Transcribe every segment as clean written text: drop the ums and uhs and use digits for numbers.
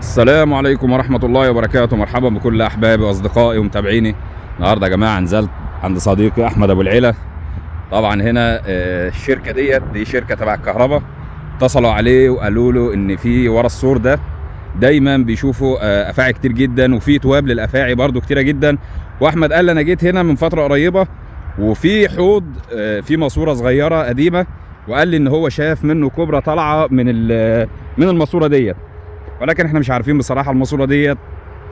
السلام عليكم ورحمة الله وبركاته. مرحبا بكل أحبابي وأصدقائي ومتابعيني. النهارده يا جماعة نزلت عند صديقي أحمد أبو العلا. طبعا هنا الشركة دي شركة تبع الكهرباء. اتصلوا عليه وقالوا له إن في ورا السور ده دايما بيشوفوا أفاعي كتير جدا، وفي تواب للأفاعي برضو كتيرة جدا. وأحمد قال لي أنا جيت هنا من فترة قريبة وفي حوض في ماسورة صغيرة قديمة، وقال لي إن هو شاف منه كوبرا طالعة من الماسورة ديت، ولكن احنا مش عارفين بصراحه الماسوره ديت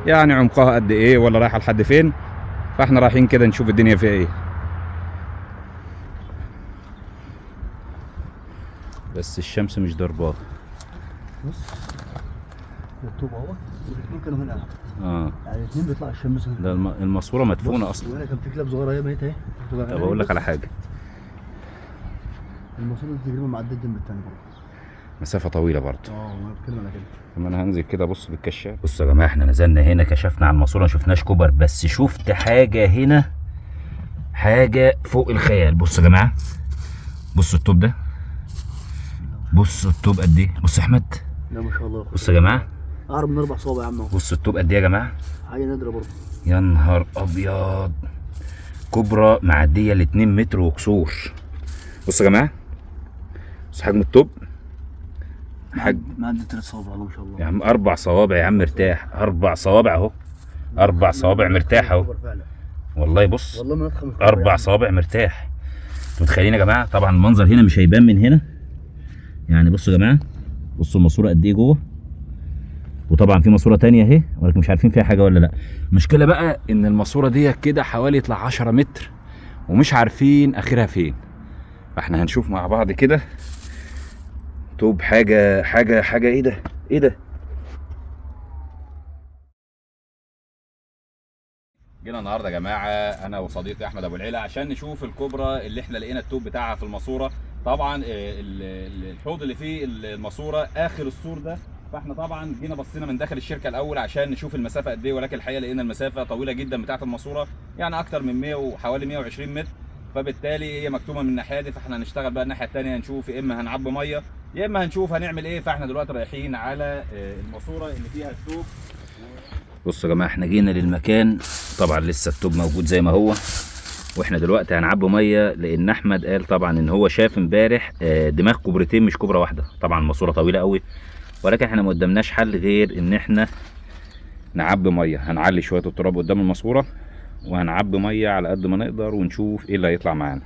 يعني عمقها قد ايه ولا رايحه لحد فين. فاحنا رايحين كده نشوف الدنيا فيها ايه. بس الشمس مش ضرباه. بص الطوب اهو، والاثنين كانوا هنا. يعني الاثنين بيطلع الشمس هنا. ده الماسوره مدفونه اصلا. وهنا كان في كلاب صغيره اهي ميته اهي. طب اقول لك على حاجه، الماسوره دي تقريبا معديه الجنب الثاني برضه، مسافه طويله برضه. انا بتكلم على كده. طب انا هنزل كده ابص بالكشاف. بصوا يا جماعه، احنا نزلنا هنا كشفنا على الماسوره، ما شفناش كوبر، بس شفت حاجه هنا، حاجه فوق الخيال. بصوا يا جماعه، بصوا الطوب ده، بصوا الطوب قد ايه. بص يا احمد، لا ما شاء الله. بصوا يا جماعه، اقرب من 4 صوابع يا عم اهو. بصوا الطوب قد ايه يا جماعه، حاجه نادره برضه. يا نهار ابيض، كبرى معديه ال 2 متر وكسور. بصوا يا جماعه، بصوا حجم الطوب، معدي 3 صوابع ما شاء الله يا عم. 4 صوابع يا عم مرتاح، 4 صوابع اهو، 4 صوابع مرتاح اهو والله. بص والله ما ادخل 4 صوابع مرتاح. انتوا متخيلين يا جماعه؟ طبعا المنظر هنا مش هيبان من هنا يعني. بصوا يا جماعه، بصوا الماسوره قد ايه جوه، وطبعا في ماسوره تانية اهي ولكن مش عارفين فيها حاجه ولا لا. المشكله بقى ان الماسوره دي كده حوالي يطلع 10 متر ومش عارفين اخرها فين. فاحنا هنشوف مع بعض كده. طوب حاجه ايه ده، ايه ده. جينا النهارده يا جماعه انا وصديقي احمد ابو العلا عشان نشوف الكوبرا اللي احنا لقينا التوب بتاعها في الماسوره. طبعا الحوض اللي فيه الماسوره اخر السور ده. فاحنا طبعا جينا بصينا من داخل الشركه الاول عشان نشوف المسافه قد ايه، ولكن الحقيقه لقينا المسافه طويله جدا بتاعه الماسوره، يعني اكتر من 100 وحوالي 120 متر. فبالتالي هي مكتومه من الناحيه دي، فاحنا هنشتغل بقى الناحيه الثانيه، نشوف يا اما هنعبي ميه يا اما هنشوف هنعمل ايه. فاحنا دلوقتي رايحين على الماسوره اللي فيها التوب. بصوا يا جماعه، احنا جينا للمكان، طبعا لسه التوب موجود زي ما هو، واحنا دلوقتي هنعبي ميه لان احمد قال طبعا ان هو شاف امبارح دماغ كوبرتين مش كوبرا واحده. طبعا الماسوره طويله قوي، ولكن احنا ما قدامناش حل غير ان احنا نعبي ميه. هنعلي شويه التراب قدام الماسوره وهنعبي ميه على قد ما نقدر ونشوف ايه اللي هيطلع معانا.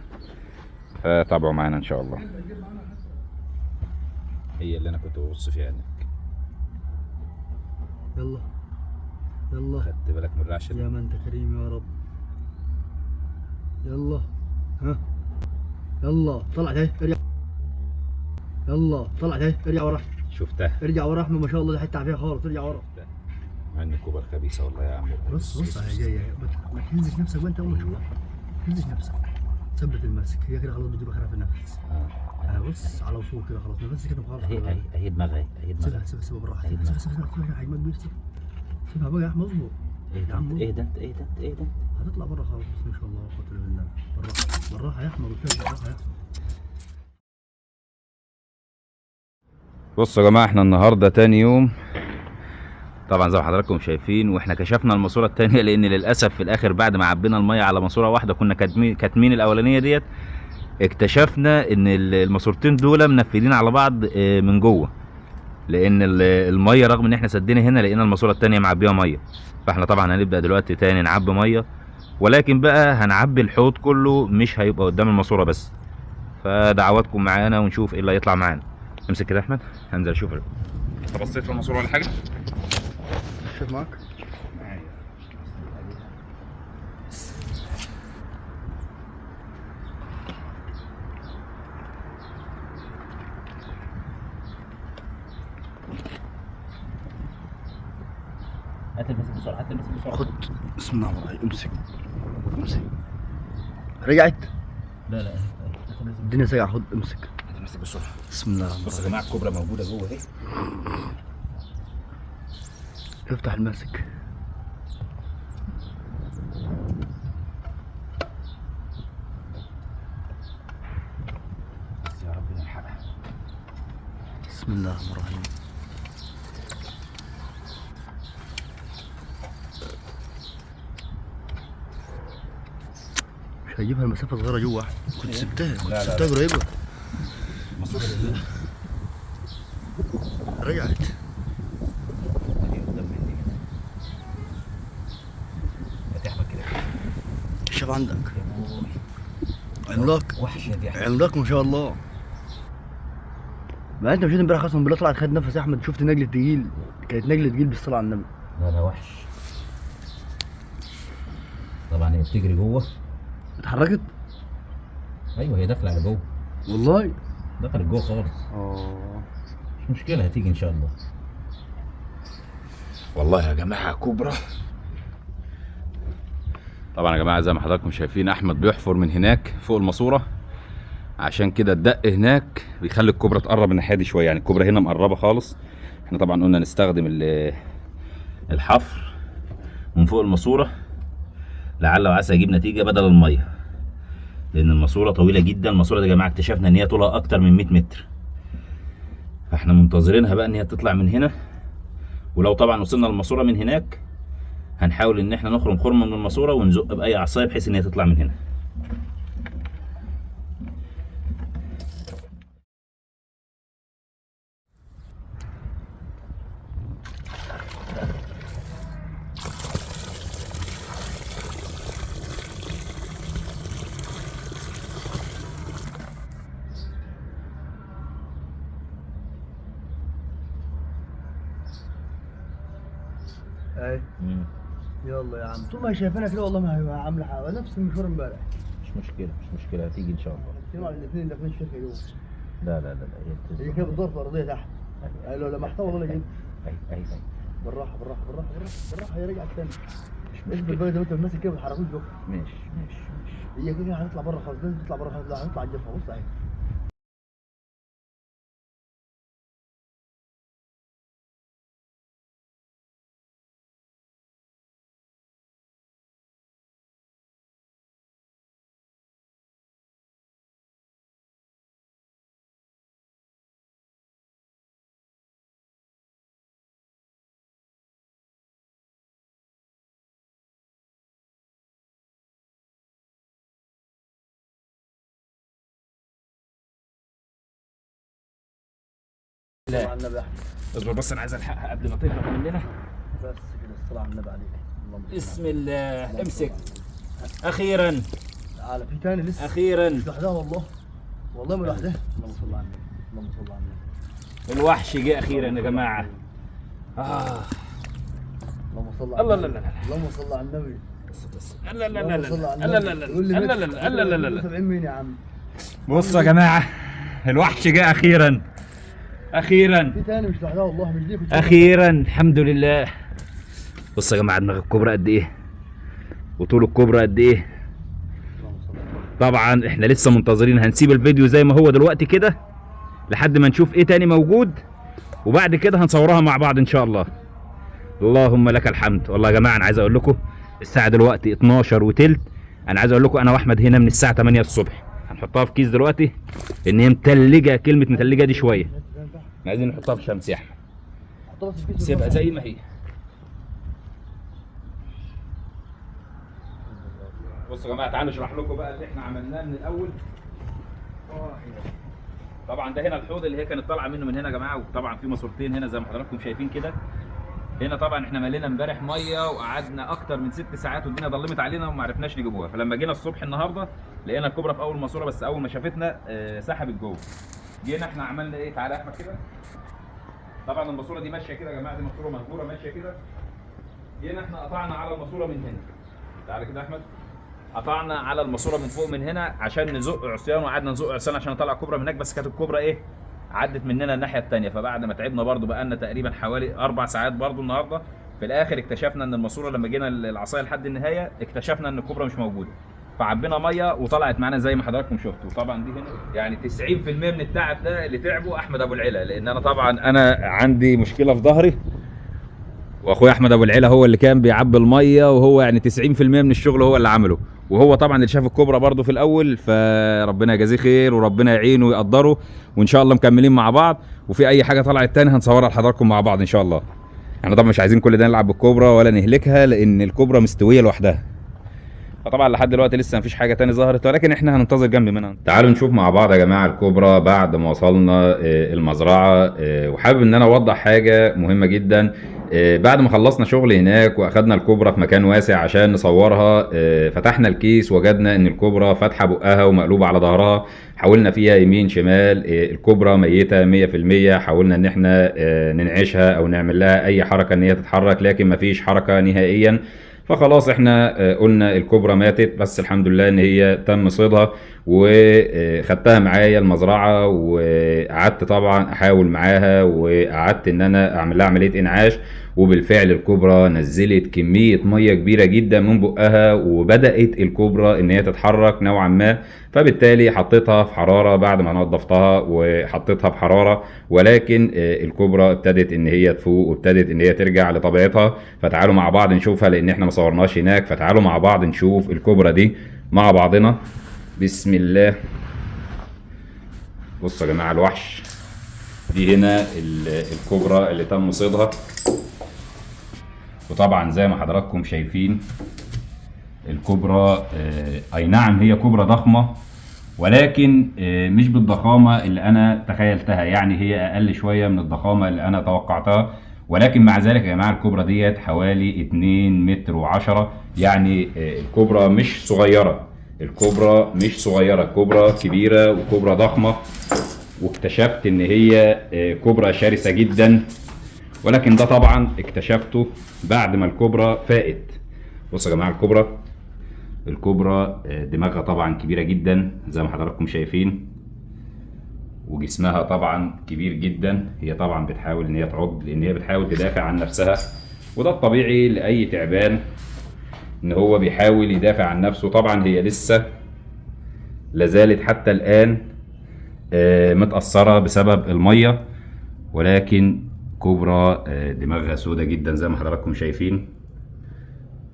فتابعوا معانا ان شاء الله. هي اللي انا كنت ببص فيها هناك. يلا يلا، خدت بالك من الرعشه يا ما انت كريم يا رب. يلا ها، يلا طلعت اهي، ارجع. يلا طلعت اهي، ارجع ورا. شفتها، ارجع ورا احمد، ما شاء الله دي حته فيها خالص، ارجع ورا. مع ان الكوبر خبيثه والله يا عم. بص هي جايه، ما تهزش نفسك بقى انت اول ما تشوفها. ما تهزش نفسك، ثبت الماسك، هي كده خلاص بتجيب اخرها في النفس. بص على وصول كده خلاص، بس كده خلاص. اهي دماغها، اهي دماغها. سيبها بالراحه، سيبها حجمك كبير، سيبها بقى يا احمد، اصبر. ايه ده ايه ده ايه ده ايه ده، هتطلع بره خالص. بس ما شاء الله لا قوه الا بالله. بالراحه يا احمد، بالراحه يا احمد. بصوا يا جماعه، احنا النهارده تاني يوم طبعا زي ما حضراتكم شايفين، واحنا كشفنا الماسوره الثانيه لان للاسف في الاخر بعد ما عبينا الميه على ماسوره واحده كنا كاتمين الاولانيه ديت، اكتشفنا ان الماسورتين دول منفذين على بعض من جوه، لان الميه رغم ان احنا سدينا هنا لقينا الماسوره الثانيه معبيه ميه. فاحنا طبعا هنبدا دلوقتي تاني نعبي ميه، ولكن بقى هنعبي الحوض كله، مش هيبقى قدام الماسوره بس. فدعواتكم معانا ونشوف ايه اللي هيطلع معانا. امسك كده يا احمد، هنزل اشوف. انت بصيت في الماسوره ولا حاجه؟ شوف معاك. هات المسك بسرعه، هات المسك بسرعه. خد، بسم الله الرحمن الرحيم. امسك. رجعت؟ لا الدنيا سايعه. خد امسك. هات المسك بسرعه. بسم الله الرحمن الرحيم. بصوا يا جماعه، الكوبرا موجوده جوه اهي. افتح الماسك. يا رب نلحقها. بسم الله الرحمن الرحيم. هجيبها المسافه صغيره جوه، كنت سبتها لا سبتها قريبه. الماسوره دي رجعت قدام مني كده. هتحمل كده شوف عندك عملاق وحشه دي. عملاق ما شاء الله. ما انت مشيت امبارح قسما بالله طلعت خد نفس يا احمد، شفت نجله تقيل، كانت نجله تقيل بالصلاه على النبي. لا وحش طبعا. هي بتجري جوه. اتحركت؟ ايوه هي داخله على جوه والله دخلت جوه خالص. مش مشكله هتيجي ان شاء الله. والله يا جماعه كبرى. طبعا يا جماعه زي ما حضراتكم شايفين احمد بيحفر من هناك فوق الماسوره، عشان كده الدق هناك بيخلي الكبرى تقرب الناحيه دي شويه. يعني الكبرى هنا مقربه خالص. احنا طبعا قلنا نستخدم الحفر من فوق الماسوره لعل وعسى يجيب نتيجه بدل الميه، لان الماسوره طويله جدا. الماسوره دي يا جماعه اكتشفنا ان هي طولها اكتر من 100 متر، فاحنا منتظرينها بقى ان هي تطلع من هنا. ولو طبعا وصلنا للماسوره من هناك هنحاول ان احنا نخرم خرمه من الماسوره ونزق باي عصايه بحيث ان هي تطلع من هنا. اي يلا يا عم، طول ما هي شايفانا كده والله ما هي عامله حاجه نفس المشوار امبارح. مش مشكله هتيجي ان شاء الله. كانوا على الاثنين داخلين الشركه جوه. لا هي كانت بتدور في الارضيه تحت. لو لمحتها والله جيت. اي بالراحه هي رجعت تاني. مش اصبر بقى زي ما انت ماسك كده ما تحركوش بقى. ماشي هي كده هنطلع بره خالص، لازم تطلع بره خالص. لا هنطلع على الجبهه. بص اهي لا. على النبي احمد. اصبر بس انا عايز الحقها قبل ما تهرب مننا. بس كده الصلاه على النبي عليك. بسم الله. امسك. اخيرا. تعالى في تاني لسه. اخيرا. مش لوحدها والله ما لوحدها. اللهم صل على النبي. الوحش جه اخيرا يا جماعه. اللهم صل على الله. اللهم صل على النبي. لا 70 مين يا عم؟ بصوا يا جماعه الوحش جه اخيرا. في تاني مش لوحدها والله، مش دي اخيرا الحمد لله. بصوا يا جماعه دماغ الكوبرا قد ايه وطول الكوبرا قد ايه. طبعا احنا لسه منتظرين، هنسيب الفيديو زي ما هو دلوقتي كده لحد ما نشوف ايه تاني موجود، وبعد كده هنصورها مع بعض ان شاء الله. اللهم لك الحمد. والله يا جماعه انا عايز اقول لكم الساعه دلوقتي 12 وتلت. انا عايز اقول لكم انا واحمد هنا من الساعه 8 الصبح. هنحطها في كيس دلوقتي ان هي متلجه. كلمه متلجه دي شويه عايزين نحطها في الشمس يا احمد. سيبها زي ما هي. بصوا يا جماعه تعالوا نشرح لكم بقى اللي احنا عملناه من الاول. طبعا ده هنا الحوض اللي هي كانت طالعه منه من هنا يا جماعه، وطبعا في ماسورتين هنا زي ما حضراتكم شايفين كده. هنا طبعا احنا ملينا امبارح ميه وقعدنا اكتر من 6 ساعات والدنيا ضلمت علينا وما عرفناش نجيبوها، فلما جينا الصبح النهارده لقينا الكوبرا في اول ماسوره، بس اول ما شافتنا سحبت جوه. جينا احنا عملنا ايه؟ تعالى يا احمد كده. طبعا الماسوره دي ماشيه كده يا جماعه، دي ماسوره مهجوره ماشيه كده. جينا احنا قطعنا على الماسوره من هنا. تعالى كده يا احمد. قطعنا على الماسوره من فوق من هنا عشان نزق عصيان، وقعدنا نزق عصيان عشان نطلع كوبرا من هناك، بس كانت الكوبرا ايه؟ عدت مننا الناحيه الثانيه. فبعد ما تعبنا برده بقالنا تقريبا حوالي 4 ساعات برده النهارده، في الاخر اكتشفنا ان الماسوره لما جينا العصايه لحد النهايه اكتشفنا ان الكوبرا مش موجوده. فعبينا ميه وطلعت معانا زي ما حضراتكم شفتوا. طبعا دي هنا يعني 90% من التعب ده اللي تعبه احمد ابو العلا، لان انا طبعا عندي مشكله في ظهري، واخويا احمد ابو العلا هو اللي كان بيعبي الميه، وهو يعني 90% من الشغل هو اللي عمله، وهو طبعا اللي شاف الكوبرا برده في الاول. فربنا يجازيه خير وربنا يعينه ويقدره، وان شاء الله مكملين مع بعض. وفي اي حاجه طلعت تاني هنصورها لحضراتكم مع بعض ان شاء الله. احنا طبعا مش عايزين كل ده نلعب بالكوبرا ولا نهلكها، لان الكوبرا مستويه لوحدها. فطبعا لحد دلوقتي لسه مفيش حاجه تاني ظهرت، ولكن احنا هننتظر جنب منها. تعالوا نشوف مع بعض يا جماعه الكوبرا بعد ما وصلنا المزرعه. وحابب ان انا اوضح حاجه مهمه جدا. بعد ما خلصنا شغل هناك واخدنا الكوبرا في مكان واسع عشان نصورها، فتحنا الكيس وجدنا ان الكوبرا فاتحه بقها ومقلوبه على ظهرها. حاولنا فيها يمين شمال، الكوبرا ميته 100%. حاولنا ان احنا ننعشها او نعمل لها اي حركه ان هي تتحرك، لكن مفيش حركه نهائيا. فخلاص احنا قلنا الكوبرا ماتت، بس الحمد لله ان هي تم صيدها. وخدتها معايا المزرعه وقعدت طبعا احاول معاها، وقعدت ان انا اعمل لها عمليه انعاش. وبالفعل الكوبرا نزلت كميه ميه كبيره جدا من بقها، وبدات الكوبرا ان هي تتحرك نوعا ما. فبالتالي حطيتها في حراره بعد ما نضفتها وحطيتها في حراره، ولكن الكوبرا ابتدت ان هي تفوق وابتدت ان هي ترجع لطبيعتها. فتعالوا مع بعض نشوفها لان احنا ما صورناش هناك. فتعالوا مع بعض نشوف الكوبرا دي مع بعضنا. بسم الله. بصوا يا جماعه الوحش دي هنا الكوبرا اللي تم صيدها. وطبعا زي ما حضراتكم شايفين الكوبرا اي نعم هي كوبرا ضخمه، ولكن مش بالضخامه اللي انا تخيلتها. يعني هي اقل شويه من الضخامه اللي انا توقعتها، ولكن مع ذلك يا جماعه الكوبرا ديت حوالي 2 متر و10. يعني الكوبرا مش صغيره، الكوبرا مش صغيره، كوبرا كبيره وكوبرا ضخمه. واكتشفت ان هي كوبرا شرسه جدا، ولكن ده طبعا اكتشفته بعد ما الكوبرا فاقت. بصوا يا جماعه الكوبرا دماغها طبعا كبيره جدا زي ما حضراتكم شايفين، وجسمها طبعا كبير جدا. هي طبعا بتحاول ان هي تعض لان هي بتحاول تدافع عن نفسها، وده الطبيعي لاي تعبان ان هو بيحاول يدافع عن نفسه. طبعا هي لسه لازالت حتى الان متأثرة بسبب المية، ولكن كوبرا دماغها سودة جدا زي ما حضراتكم شايفين.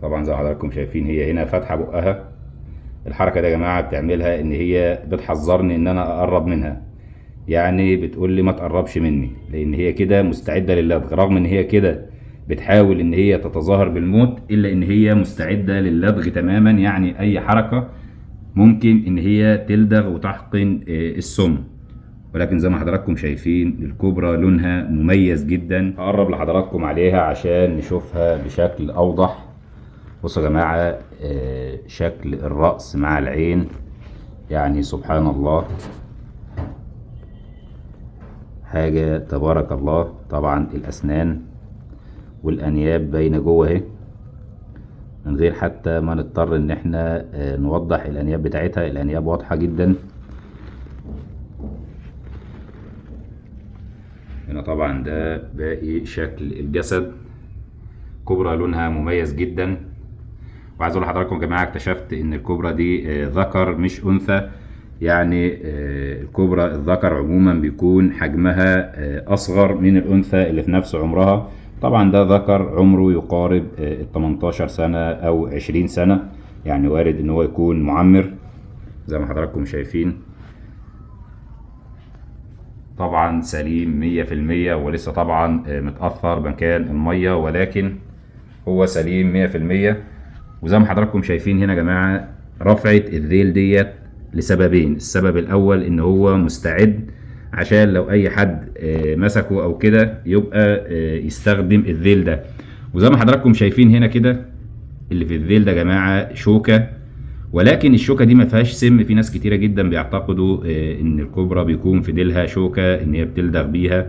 طبعا زي ما حضراتكم شايفين هي هنا فاتحة بقها. الحركة دي يا جماعة بتعملها ان هي بتحذرني ان انا اقرب منها، يعني بتقول لي ما تقربش مني، لان هي كده مستعدة للدغ. رغم ان هي كده بتحاول ان هي تتظاهر بالموت، الا ان هي مستعدة للدغ تماما. يعني اي حركة ممكن ان هي تلدغ وتحقن السم. ولكن زي ما حضراتكم شايفين الكوبرا لونها مميز جدا. هقرب لحضراتكم عليها عشان نشوفها بشكل اوضح. بصوا يا جماعة شكل الرأس مع العين، يعني سبحان الله، حاجة تبارك الله. طبعا الأسنان والأنياب باينة جوه اهي، من غير حتى ما نضطر ان احنا نوضح الأنياب بتاعتها. الأنياب واضحة جدا. هنا طبعا ده باقي شكل الجسد. كوبرا لونها مميز جدا. وعايز اقول لحضراتكم يا جماعه اكتشفت ان الكوبرا دي ذكر مش انثى. يعني الكوبرا الذكر عموما بيكون حجمها اصغر من الانثى اللي في نفس عمرها. طبعا ده ذكر عمره يقارب 18 سنه او 20 سنه، يعني وارد ان هو يكون معمر زي ما حضراتكم شايفين. طبعا سليم 100%، ولسه طبعا متأثر بمكان المية، ولكن هو سليم 100%. وزي ما حضراتكم شايفين هنا يا جماعة رفعت الذيل ديت لسببين. السبب الأول إن هو مستعد عشان لو أي حد مسكه أو كده يبقى يستخدم الذيل ده. وزي ما حضراتكم شايفين هنا كده اللي في الذيل ده يا جماعة شوكة، ولكن الشوكة دي ما فيهاش سم. في ناس كتيرة جدا بيعتقدوا ان الكوبرا بيكون في ديلها شوكة ان هي بتلدغ بيها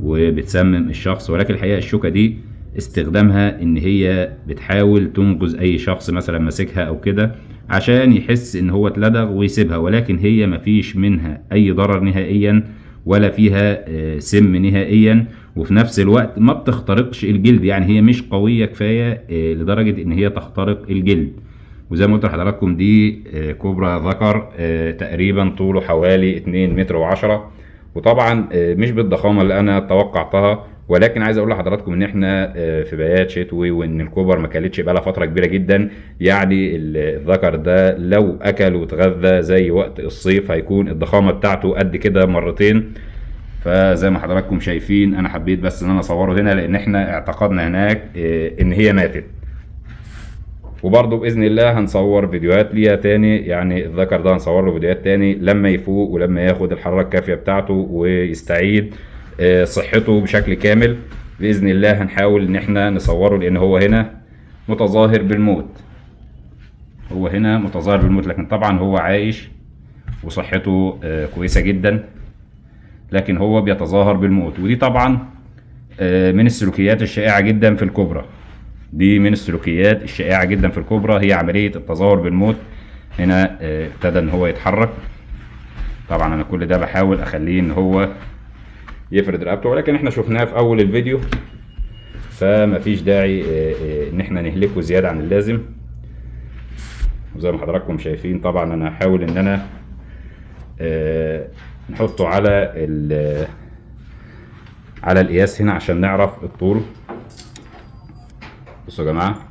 وبتسمم الشخص، ولكن الحقيقة الشوكة دي استخدامها ان هي بتحاول تنقذ اي شخص مثلا ماسكها او كده عشان يحس ان هو اتلدغ ويسيبها. ولكن هي ما فيش منها اي ضرر نهائيا ولا فيها سم نهائيا، وفي نفس الوقت ما بتخترقش الجلد. يعني هي مش قوية كفاية لدرجة ان هي تخترق الجلد. وزي ما قلت لحضراتكم دي كوبرا ذكر تقريبا طوله حوالي 2 متر و10. وطبعا مش بالضخامة اللي انا توقعتها، ولكن عايز اقول لحضراتكم ان احنا في بيات شتوي وان الكوبر ما كلتش بقالها فترة كبيرة جدا. يعني الذكر ده لو اكل واتغذى زي وقت الصيف هيكون الضخامة بتاعته قد كده مرتين. فزي ما حضراتكم شايفين انا حبيت بس ان انا اصوره هنا لان احنا اعتقدنا هناك ان هي ماتت. وبرضه باذن الله هنصور فيديوهات ليها تاني، يعني الذكر ده هنصور له فيديوهات تاني لما يفوق ولما ياخد الحراره الكافيه بتاعته ويستعيد صحته بشكل كامل. باذن الله هنحاول ان احنا نصوره، لان هو هنا متظاهر بالموت، هو هنا متظاهر بالموت، لكن طبعا هو عايش وصحته كويسه جدا، لكن هو بيتظاهر بالموت. ودي طبعا من السلوكيات الشائعه جدا في الكوبرا، دي من السلوكيات الشائعه جدا في الكوبرا، هي عمليه التظاهر بالموت. هنا ابتدى ان هو يتحرك، طبعا انا كل ده بحاول اخليه ان هو يفرد رقبته، ولكن احنا شفناه في اول الفيديو، فمفيش داعي ان احنا نهلكه زياده عن اللازم. وزي ما حضراتكم شايفين طبعا انا هحاول ان انا نحطه على القياس هنا عشان نعرف الطول. بصوا يا جماعه،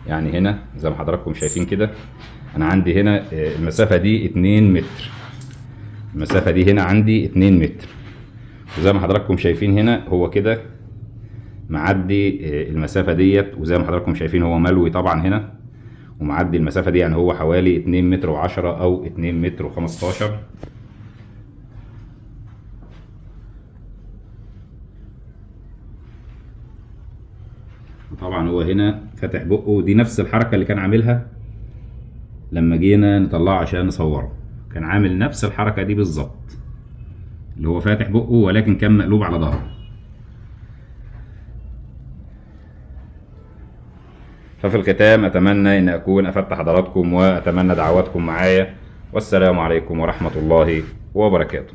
يعني هنا زي ما حضراتكم شايفين كده انا عندي هنا المسافه دي 2 متر، المسافه دي هنا عندي 2 متر، وزي ما حضراتكم شايفين هنا هو كده معدي المسافه ديت، وزي ما حضراتكم شايفين هو ملوي طبعا هنا ومعدي المسافه دي، يعني هو حوالي 2 متر و10 او 2 متر و15. طبعا هو هنا فاتح بقه، ودي نفس الحركه اللي كان عاملها لما جينا نطلعه عشان نصوره، كان عامل نفس الحركه دي بالظبط، اللي هو فاتح بقه ولكن كان مقلوب على ظهره. ففي الختام اتمنى ان اكون افدت حضراتكم، واتمنى دعواتكم معايا، والسلام عليكم ورحمه الله وبركاته.